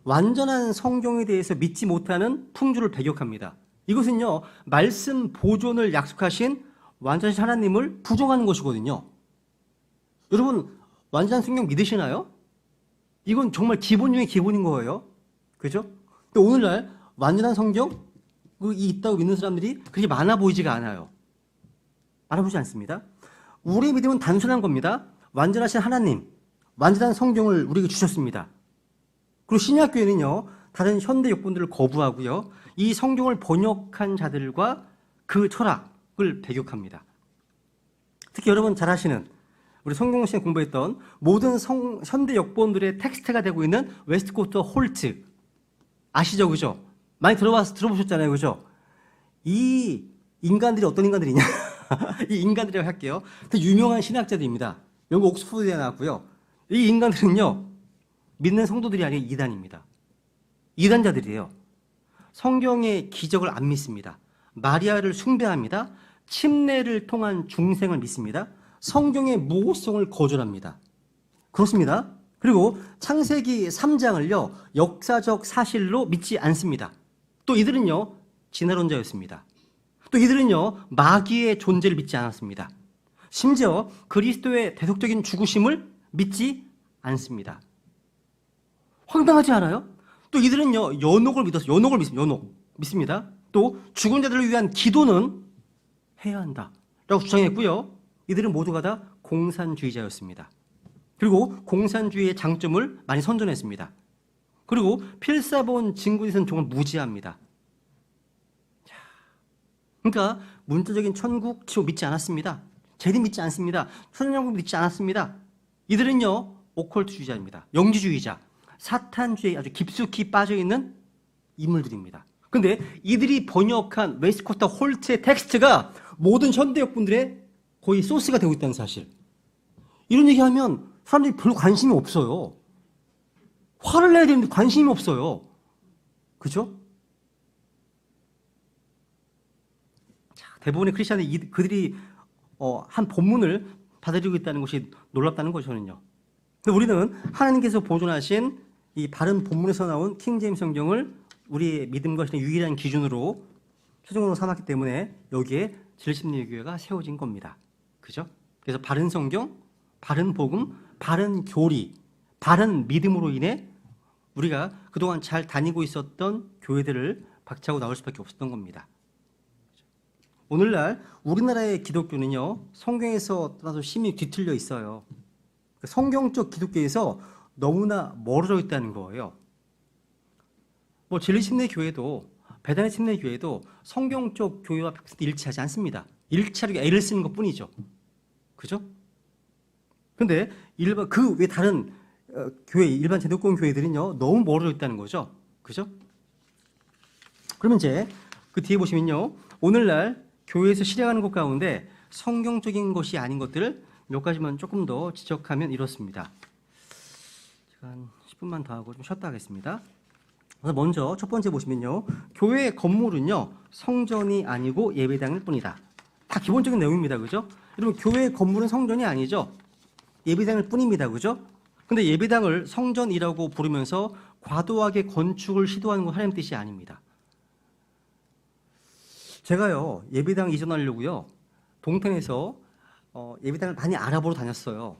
완전한 성경에 대해서 믿지 못하는 풍조를 배격합니다. 이것은요 말씀 보존을 약속하신 완전하신 하나님을 부정하는 것이거든요. 여러분 완전한 성경 믿으시나요? 이건 정말 기본 중에 기본인 거예요. 그죠? 근데 오늘날 완전한 성경이 있다고 믿는 사람들이 그렇게 많아 보이지가 않아요. 많아 보이지 않습니다. 우리의 믿음은 단순한 겁니다. 완전하신 하나님, 완전한 성경을 우리에게 주셨습니다. 그리고 신약교회는요, 다른 현대 역본들을 거부하고요, 이 성경을 번역한 자들과 그 철학을 배격합니다. 특히 여러분 잘 아시는, 우리 성경 시간에 공부했던 모든 현대 역본들의 텍스트가 되고 있는 웨스트코스트 홀트 아시죠, 그죠? 많이 들어보셨잖아요, 그죠? 이 인간들이 어떤 인간들이냐? 이 인간들이라고 할게요. 되게 유명한 신학자들입니다. 영국 옥스퍼드에 나왔고요. 이 인간들은요, 믿는 성도들이 아니라 이단입니다. 이단자들이에요. 성경의 기적을 안 믿습니다. 마리아를 숭배합니다. 침례를 통한 중생을 믿습니다. 성경의 무호성을 거절합니다. 그렇습니다. 그리고 창세기 3장을요, 역사적 사실로 믿지 않습니다. 또 이들은요, 진화론자였습니다. 또 이들은요, 마귀의 존재를 믿지 않았습니다. 심지어 그리스도의 대속적인 죽으심을 믿지 않습니다. 황당하지 않아요? 또 이들은요, 연옥을 믿었어요. 연옥을 믿습니다. 연옥 믿습니다. 또 죽은 자들을 위한 기도는 해야 한다 라고 주장했고요. 이들은 모두가 다 공산주의자였습니다. 그리고 공산주의의 장점을 많이 선전했습니다. 그리고 필사본 진군에서는 정말 무지합니다. 그러니까 문자적인 천국, 지옥 믿지 않았습니다. 재림 믿지 않습니다. 천년왕국 믿지 않았습니다. 이들은요, 오컬트주의자입니다. 영지주의자, 사탄주의에 아주 깊숙이 빠져있는 인물들입니다. 그런데 이들이 번역한 웨스트코스트 홀트의 텍스트가 모든 현대역분들의 거의 소스가 되고 있다는 사실. 이런 얘기하면 사람들이 별로 관심이 없어요. 화를 내야 되는데 관심이 없어요. 그죠? 대부분의 크리스천들이 그들이 한 본문을 받아들이고 있다는 것이 놀랍다는 거죠, 저는요. 근데 우리는 하나님께서 보존하신 이 바른 본문에서 나온 킹제임스 성경을 우리의 믿음과 신의 유일한 기준으로 최종으로 삼았기 때문에 여기에 진리심리교회가 세워진 겁니다. 그죠? 그래서 바른 성경, 바른 복음, 바른 교리, 바른 믿음으로 인해 우리가 그동안 잘 다니고 있었던 교회들을 박차고 나올 수밖에 없었던 겁니다. 오늘날 우리나라의 기독교는요, 성경에서 떠나서 심히 뒤틀려 있어요. 성경적 기독교에서 너무나 멀어져 있다는 거예요. 뭐 진리침례교회도 배단의 침례교회도 성경적 교회와 일치하지 않습니다. 일치하려고 애를 쓰는 것뿐이죠. 그죠? 근데 그 외 다른 교회, 일반 제도권 교회들은요, 너무 멀어져 있다는 거죠. 그죠? 그러면 이제 그 뒤에 보시면요, 오늘날 교회에서 실행하는 것 가운데 성경적인 것이 아닌 것들을 몇 가지만 조금 더 지적하면 이렇습니다. 제가 한 10분만 더 하고 좀 쉬었다 하겠습니다. 먼저 첫 번째 보시면요, 교회 건물은요, 성전이 아니고 예배당일 뿐이다. 다 기본적인 내용입니다. 그죠? 여러분, 교회 건물은 성전이 아니죠? 예배당일 뿐입니다. 그죠? 근데 예배당을 성전이라고 부르면서 과도하게 건축을 시도하는 건 하나님 뜻이 아닙니다. 제가요, 예배당 이전하려고요, 동탄에서 예배당을 많이 알아보러 다녔어요.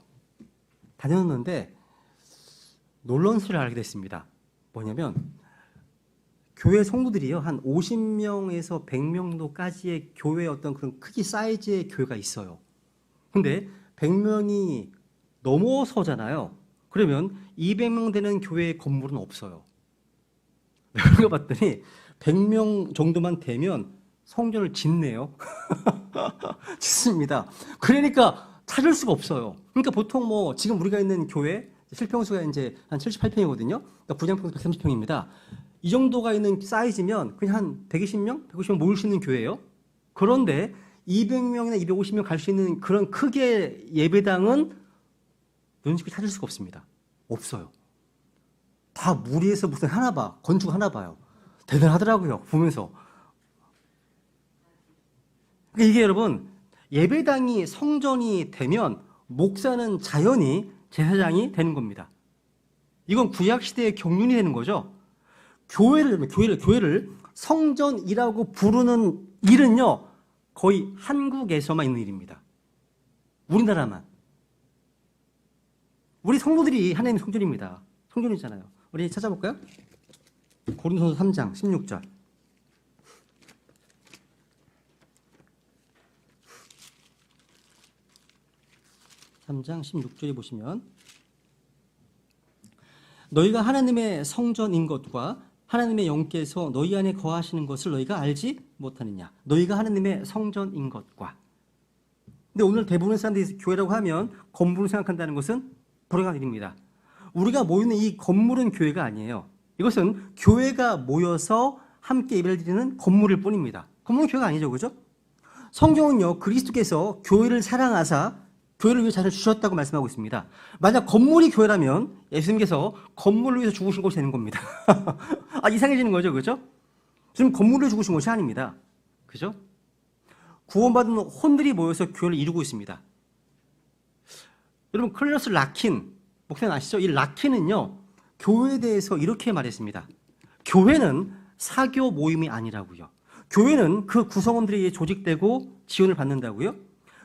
다녔는데 놀라운 사실을 알게 됐습니다. 뭐냐면 교회 성도들이요, 한 50명에서 100명 정도까지의 교회 어떤 그런 크기 사이즈의 교회가 있어요. 근데 100명이 넘어서잖아요. 그러면 200명 되는 교회 건물은 없어요. 그거 봤더니 100명 정도만 되면 성전을 짓네요. 짓습니다. 그러니까 찾을 수가 없어요. 그러니까 보통 뭐 지금 우리가 있는 교회 실평수가 이제 한 78평이거든요. 그러니까 부장평수 130평입니다. 이 정도가 있는 사이즈면 그냥 한 120명, 150명 모일 수 있는 교회예요. 그런데 200명이나 250명 갈 수 있는 그런 크기의 예배당은 눈쉽게 찾을 수가 없습니다. 없어요. 다 무리해서 무슨 하나 봐. 건축 하나 봐요. 대단하더라고요. 보면서. 그러니까 이게 여러분, 예배당이 성전이 되면 목사는 자연히 제사장이 되는 겁니다. 이건 구약시대의 경륜이 되는 거죠. 교회를 성전이라고 부르는 일은요, 거의 한국에서만 있는 일입니다. 우리나라만. 우리 성도들이 하나님의 성전입니다. 성전이잖아요. 우리 찾아볼까요? 고린도서 3장 16절. 3장 16절에 보시면 너희가 하나님의 성전인 것과 하나님의 영께서 너희 안에 거하시는 것을 너희가 알지 못하느냐. 너희가 하나님의 성전인 것과. 근데 오늘 대부분의 사람들이 교회라고 하면 건물을 생각한다는 것은 불행한 일입니다. 우리가 모이는 이 건물은 교회가 아니에요. 이것은 교회가 모여서 함께 예배를 드리는 건물일 뿐입니다. 건물은 교회가 아니죠, 그죠? 성경은요, 그리스도께서 교회를 사랑하사 교회를 위해 자신을 주셨다고 말씀하고 있습니다. 만약 건물이 교회라면 예수님께서 건물을 위해서 죽으신 것이 되는 겁니다. 이상해지는 거죠, 그죠? 지금 건물을 죽으신 것이 아닙니다. 그죠? 구원받은 혼들이 모여서 교회를 이루고 있습니다. 여러분, 클레너스 라킨 목사님 아시죠? 이 라킨은요, 교회에 대해서 이렇게 말했습니다. 교회는 사교 모임이 아니라고요. 교회는 그 구성원들에 의해 조직되고 지원을 받는다고요.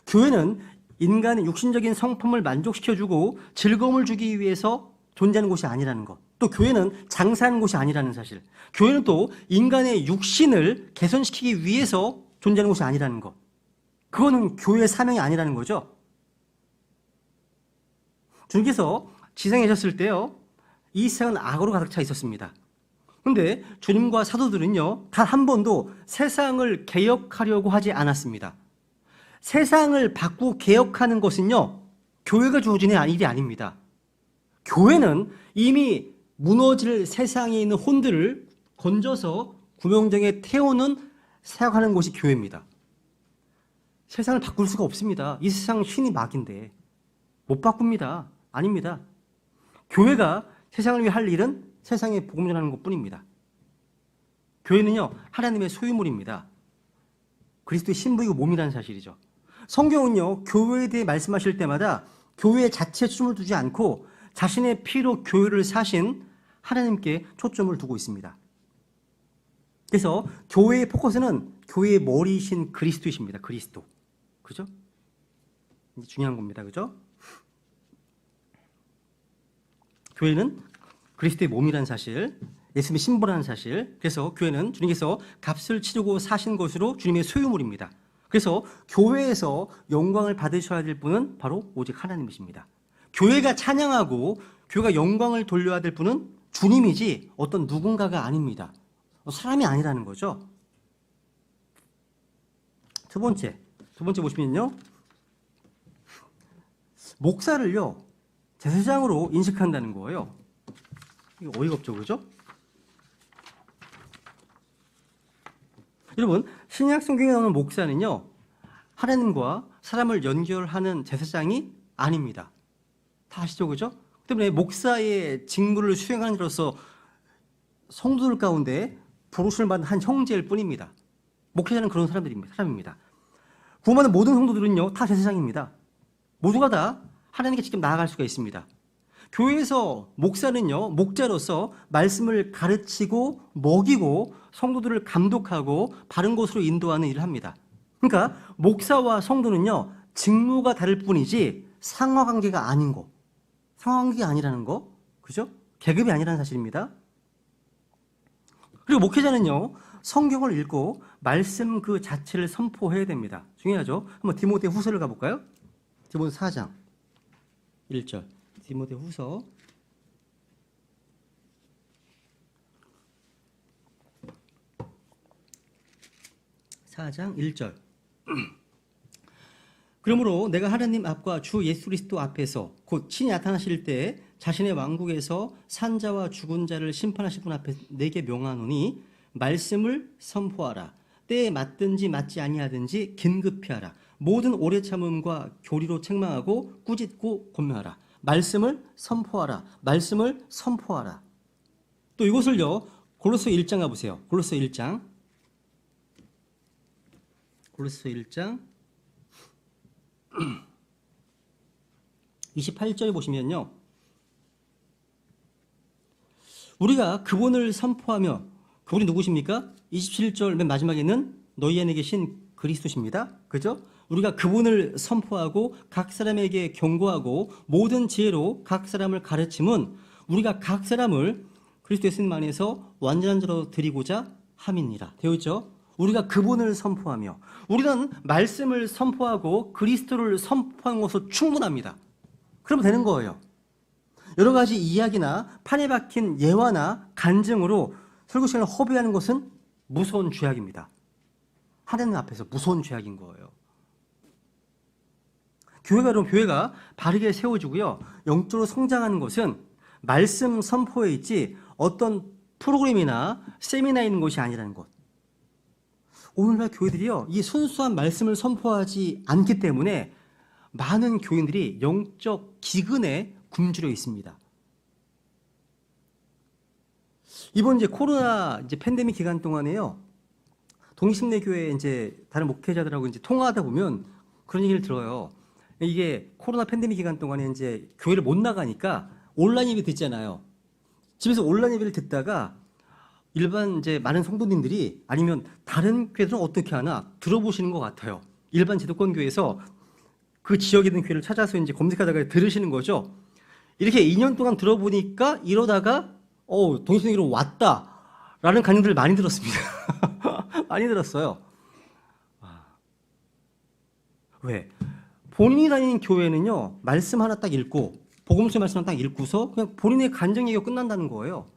교회는 인간의 육신적인 성품을 만족시켜주고 즐거움을 주기 위해서 존재하는 곳이 아니라는 것. 또 교회는 장사하는 곳이 아니라는 사실. 교회는 또 인간의 육신을 개선시키기 위해서 존재하는 곳이 아니라는 것. 그거는 교회의 사명이 아니라는 거죠. 주님께서 지상에 계셨을 때요, 이 세상은 악으로 가득 차 있었습니다. 그런데 주님과 사도들은요, 단 한 번도 세상을 개혁하려고 하지 않았습니다. 세상을 바꾸고 개혁하는 것은요, 교회가 주어지는 일이 아닙니다. 교회는 이미 무너질 세상에 있는 혼들을 건져서 구명정에 태우는 사역하는 곳이 교회입니다. 세상을 바꿀 수가 없습니다. 이 세상 신이 막인데 못 바꿉니다. 아닙니다. 교회가 세상을 위해 할 일은 세상에 복음 전하는 것뿐입니다. 교회는요, 하나님의 소유물입니다. 그리스도의 신부이고 몸이라는 사실이죠. 성경은요, 교회에 대해 말씀하실 때마다 교회 자체에 초점을 두지 않고 자신의 피로 교회를 사신 하나님께 초점을 두고 있습니다. 그래서 교회의 포커스는 교회의 머리이신 그리스도이십니다. 그리스도. 그죠? 이게 중요한 겁니다. 그죠? 교회는 그리스도의 몸이라는 사실, 예수님의 신부라는 사실, 그래서 교회는 주님께서 값을 치르고 사신 것으로 주님의 소유물입니다. 그래서 교회에서 영광을 받으셔야 될 분은 바로 오직 하나님이십니다. 교회가 찬양하고 교회가 영광을 돌려야 될 분은 주님이지 어떤 누군가가 아닙니다. 사람이 아니라는 거죠. 두 번째 보시면요, 목사를요, 제사장으로 인식한다는 거예요. 이거 어이가 없죠, 그죠? 여러분, 신약 성경에 나오는 목사는요, 하나님과 사람을 연결하는 제사장이 아닙니다. 다 아시죠, 그죠? 때문에 목사의 직무를 수행하는 자로서 성도들 가운데 부르심을 받은 한 형제일 뿐입니다. 목회자는 그런 사람입니다. 구원받은 모든 성도들은요, 다 제사장입니다. 모두가 다 하나님께 직접 나아갈 수가 있습니다. 교회에서 목사는요, 목자로서 말씀을 가르치고 먹이고 성도들을 감독하고 바른 곳으로 인도하는 일을 합니다. 그러니까 목사와 성도는요, 직무가 다를 뿐이지 상하관계가 아닌 거, 상하관계가 아니라는 거, 그죠? 계급이 아니라는 사실입니다. 그리고 목회자는요, 성경을 읽고 말씀 그 자체를 선포해야 됩니다. 중요하죠? 한번 디모데 후서를 가볼까요? 디모데 4장 1절. 디모데 후서 4장 1절. 그러므로 내가 하나님 앞과 주 예수 그리스도 앞에서 곧 친히 나타나실 때 자신의 왕국에서 산자와 죽은 자를 심판하실 분 앞에 내게 명하노니 말씀을 선포하라. 때에 맞든지 맞지 아니하든지 긴급히 하라. 모든 오래 참음과 교리로 책망하고 꾸짖고 권면하라. 말씀을 선포하라. 말씀을 선포하라. 또 이것을요, 골로새 1장 가보세요. 골로새 1장 28절에 보시면요, 우리가 그분을 선포하며, 그분이 누구십니까? 27절 맨 마지막에는 너희 안에 계신 그리스도십니다. 그죠? 우리가 그분을 선포하고 각 사람에게 경고하고 모든 지혜로 각 사람을 가르침은 우리가 각 사람을 그리스도 예수님 안에서 완전한 자로 드리고자 함이니라. 되어 있죠? 우리가 그분을 선포하며, 우리는 말씀을 선포하고 그리스도를 선포하는 것으로 충분합니다. 그러면 되는 거예요. 여러 가지 이야기나 판에 박힌 예화나 간증으로 설교 시간을 허비하는 것은 무서운 죄악입니다. 하나님 앞에서 무서운 죄악인 거예요. 교회가 바르게 세워지고요. 영적으로 성장하는 것은 말씀 선포에 있지 어떤 프로그램이나 세미나에 있는 것이 아니라는 것. 오늘날 교회들이요, 이 순수한 말씀을 선포하지 않기 때문에 많은 교인들이 영적 기근에 굶주려 있습니다. 이번 코로나 팬데믹 기간 동안에요, 동심내교회 다른 목회자들하고 통화하다 보면 그런 얘기를 들어요. 이게 코로나 팬데믹 기간 동안에 교회를 못 나가니까 온라인 예배 듣잖아요. 집에서 온라인 예배를 듣다가 일반 많은 성도님들이 아니면 다른 교회들은 어떻게 하나 들어보시는 것 같아요. 일반 제도권 교회에서 그 지역에 있는 교회를 찾아서 검색하다가 들으시는 거죠. 이렇게 2년 동안 들어보니까 이러다가 동심내교로 왔다라는 간증들을 많이 들었습니다. 많이 들었어요. 왜? 본인이 다니는 교회는요, 말씀 하나 딱 읽고 복음서 말씀 하나 딱 읽고서 그냥 본인의 간증 얘기가 끝난다는 거예요.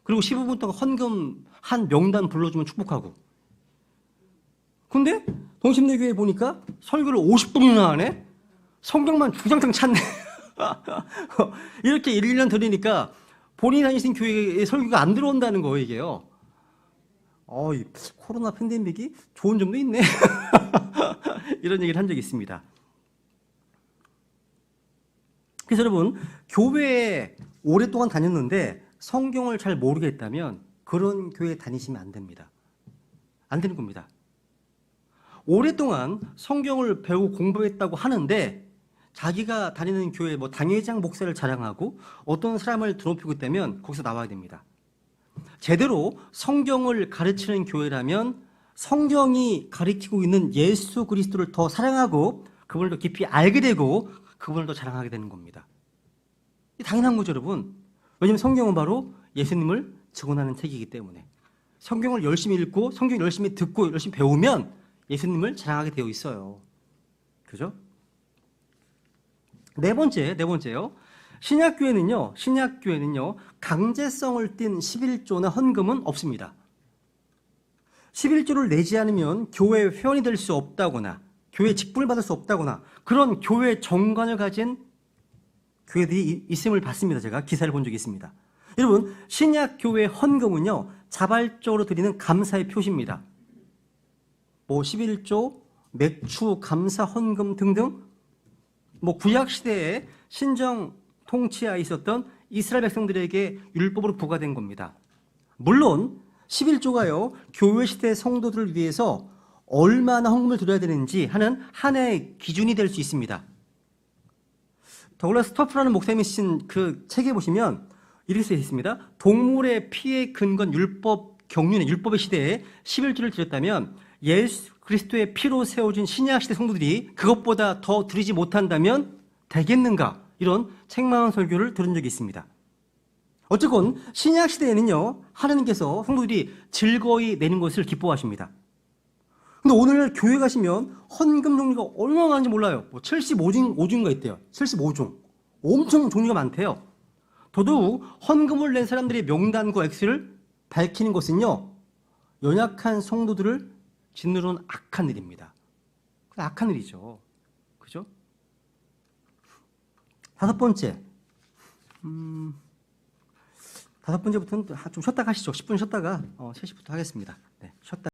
그리고 15분 동안 헌금 한 명단 불러주면 축복하고. 근데 동심내교회 보니까 설교를 50분이나 하네? 성경만 주장창 찾네. 이렇게 1년 들으니까 본인이 다니신 교회에 설교가 안 들어온다는 거예요, 이게요. 이 코로나 팬데믹이 좋은 점도 있네. 이런 얘기를 한 적이 있습니다. 그래서 여러분, 교회에 오랫동안 다녔는데 성경을 잘 모르겠다면 그런 교회에 다니시면 안 됩니다. 안 되는 겁니다. 오랫동안 성경을 배우고 공부했다고 하는데 자기가 다니는 교회 당회장 목사를 자랑하고 어떤 사람을 드높이고 있다면 거기서 나와야 됩니다. 제대로 성경을 가르치는 교회라면 성경이 가르치고 있는 예수 그리스도를 더 사랑하고 그분을 더 깊이 알게 되고 그분을 더 자랑하게 되는 겁니다. 당연한 거죠, 여러분. 왜냐하면 성경은 바로 예수님을 증언하는 책이기 때문에 성경을 열심히 읽고 성경을 열심히 듣고 열심히 배우면 예수님을 자랑하게 되어 있어요. 그죠? 네 번째요. 신약교회는요, 강제성을 띤 11조나 헌금은 없습니다. 11조를 내지 않으면 교회 회원이 될 수 없다거나 교회 직분을 받을 수 없다거나 그런 교회 정관을 가진 교회들이 있음을 봤습니다. 제가 기사를 본 적이 있습니다. 여러분, 신약교회 헌금은요, 자발적으로 드리는 감사의 표시입니다. 11조, 맥주, 감사, 헌금 등등 구약시대에 신정 통치하에 있었던 이스라엘 백성들에게 율법으로 부과된 겁니다. 물론 11조가요, 교회 시대 성도들을 위해서 얼마나 헌금을 드려야 되는지 하는 하나의 기준이 될 수 있습니다. 더글라스 터프라는 목사님이 쓰신 그 책에 보시면 이렇게 쓰여 있습니다. 동물의 피에 근거한 율법의 시대에 11조를 드렸다면 예수 그리스도의 피로 세워진 신약 시대 성도들이 그것보다 더 드리지 못한다면 되겠는가? 이런 책망한 설교를 들은 적이 있습니다. 어쨌건 신약 시대에는요, 하나님께서 성도들이 즐거이 내는 것을 기뻐하십니다. 근데 오늘 교회 가시면 헌금 종류가 얼마나 많은지 몰라요. 75종류가 있대요. 75종. 엄청 종류가 많대요. 더더욱 헌금을 낸 사람들의 명단과 액수를 밝히는 것은요, 연약한 성도들을 짓누르는 악한 일입니다. 악한 일이죠. 그죠? 다섯 번째부터는 좀 쉬었다가 하시죠. 10분 쉬었다가 3시부터 하겠습니다. 네, 쉬었다.